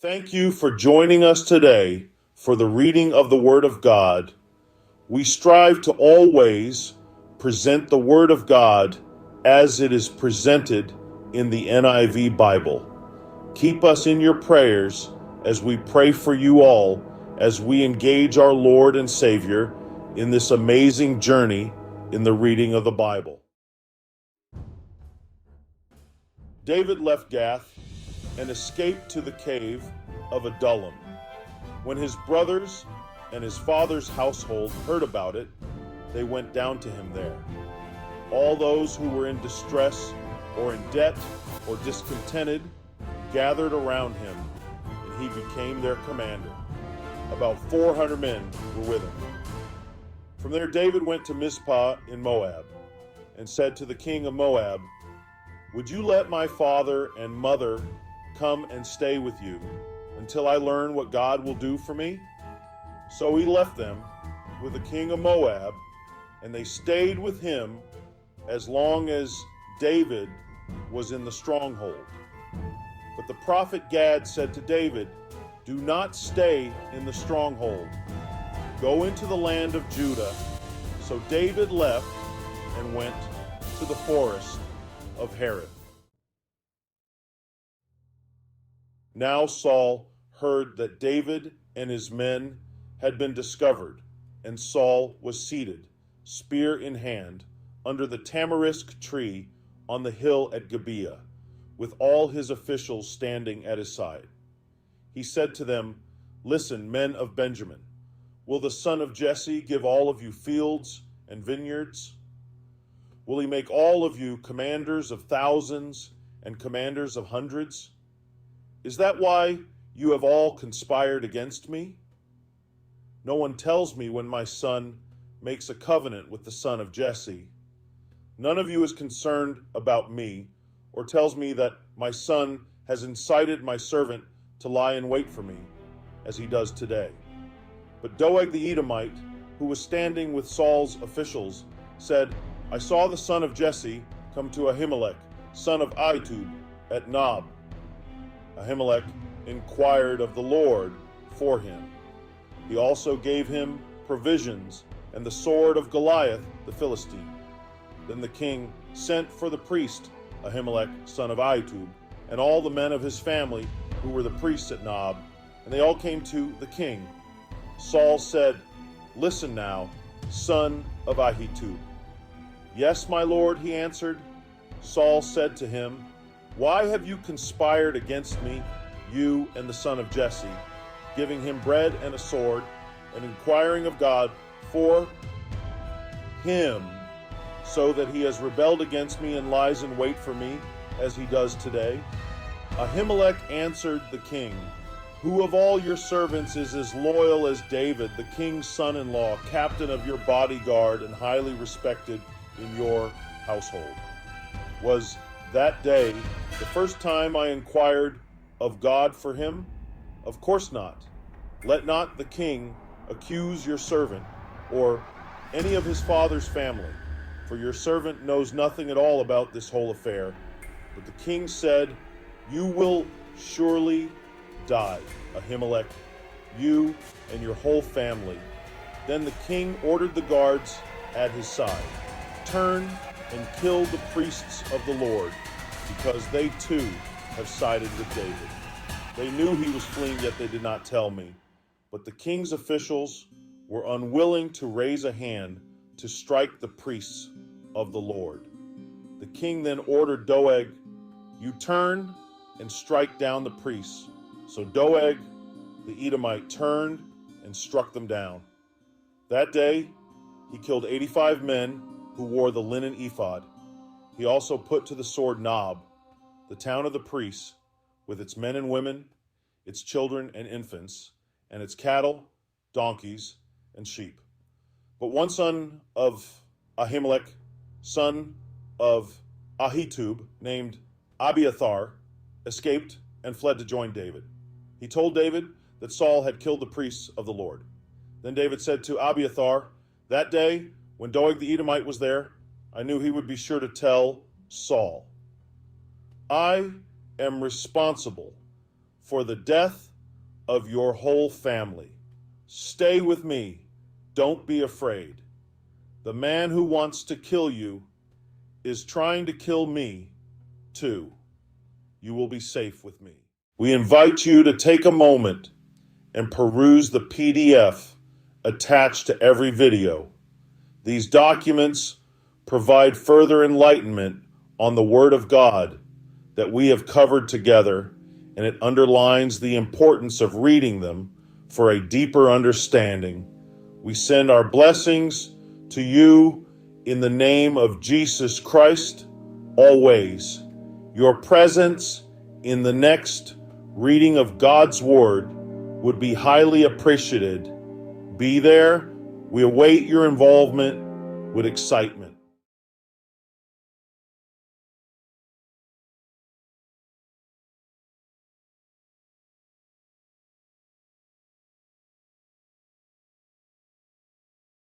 Thank you for joining us today for the reading of the Word of God. We strive to always present the Word of God as it is presented in the NIV Bible. Keep us in your prayers as we pray for you all as we engage our Lord and Savior in this amazing journey in the reading of the Bible. David left Gath and escaped to the cave of Adullam. When his brothers and his father's household heard about it, they went down to him there. All those who were in distress or in debt or discontented gathered around him, and he became their commander. About 400 men were with him. From there David went to Mizpah in Moab and said to the king of Moab, "Would you let my father and mother come and stay with you until I learn what God will do for me?" So he left them with the king of Moab, and they stayed with him as long as David was in the stronghold. But the prophet Gad said to David, "Do not stay in the stronghold. Go into the land of Judah." So David left and went to the forest of Hereth. Now Saul heard that David and his men had been discovered, and Saul was seated, spear in hand, under the tamarisk tree on the hill at Gibeah, with all his officials standing at his side. He said to them, "Listen, men of Benjamin, will the son of Jesse give all of you fields and vineyards? Will he make all of you commanders of thousands and commanders of hundreds? Is that why you have all conspired against me? No one tells me when my son makes a covenant with the son of Jesse. None of you is concerned about me, or tells me that my son has incited my servant to lie in wait for me, as he does today." But Doeg the Edomite, who was standing with Saul's officials, said, "I saw the son of Jesse come to Ahimelech, son of Ahitub, at Nob." Ahimelech inquired of the Lord for him. He also gave him provisions and the sword of Goliath the Philistine. Then the king sent for the priest Ahimelech, son of Ahitub, and all the men of his family who were the priests at Nob, and they all came to the king. Saul said, "Listen now, son of Ahitub." "Yes, my lord," he answered. Saul said to him, "Why have you conspired against me, you and the son of Jesse, giving him bread and a sword, and inquiring of God for him, so that he has rebelled against me and lies in wait for me, as he does today?" Ahimelech answered the king, "Who of all your servants is as loyal as David, the king's son-in-law, captain of your bodyguard and highly respected in your household? Was that day the first time I inquired of God for him? Of course not. Let not the king accuse your servant or any of his father's family, for your servant knows nothing at all about this whole affair." But the king said, "You will surely die, Ahimelech, you and your whole family." Then the king ordered the guards at his side, "Turn and kill the priests of the Lord, because they too have sided with David." They knew he was fleeing, yet they did not tell me. But the king's officials were unwilling to raise a hand to strike the priests of the Lord. The king then ordered Doeg, "You turn and strike down the priests." So Doeg the Edomite turned and struck them down. That day he killed 85 men who wore the linen ephod. He also put to the sword Nob, the town of the priests, with its men and women, its children and infants, and its cattle, donkeys, and sheep. But one son of Ahimelech, son of Ahitub, named Abiathar, escaped and fled to join David. He told David that Saul had killed the priests of the Lord. Then David said to Abiathar, "That day, when Doeg the Edomite was there, I knew he would be sure to tell Saul. I am responsible for the death of your whole family. Stay with me. Don't be afraid. The man who wants to kill you is trying to kill me, too. You will be safe with me. We invite you to take a moment and peruse the PDF attached to every video. These documents provide further enlightenment on the Word of God that we have covered together, and it underlines the importance of reading them for a deeper understanding. We send our blessings to you in the name of Jesus Christ, always. Your presence in the next reading of God's Word would be highly appreciated. Be there. We await your involvement with excitement.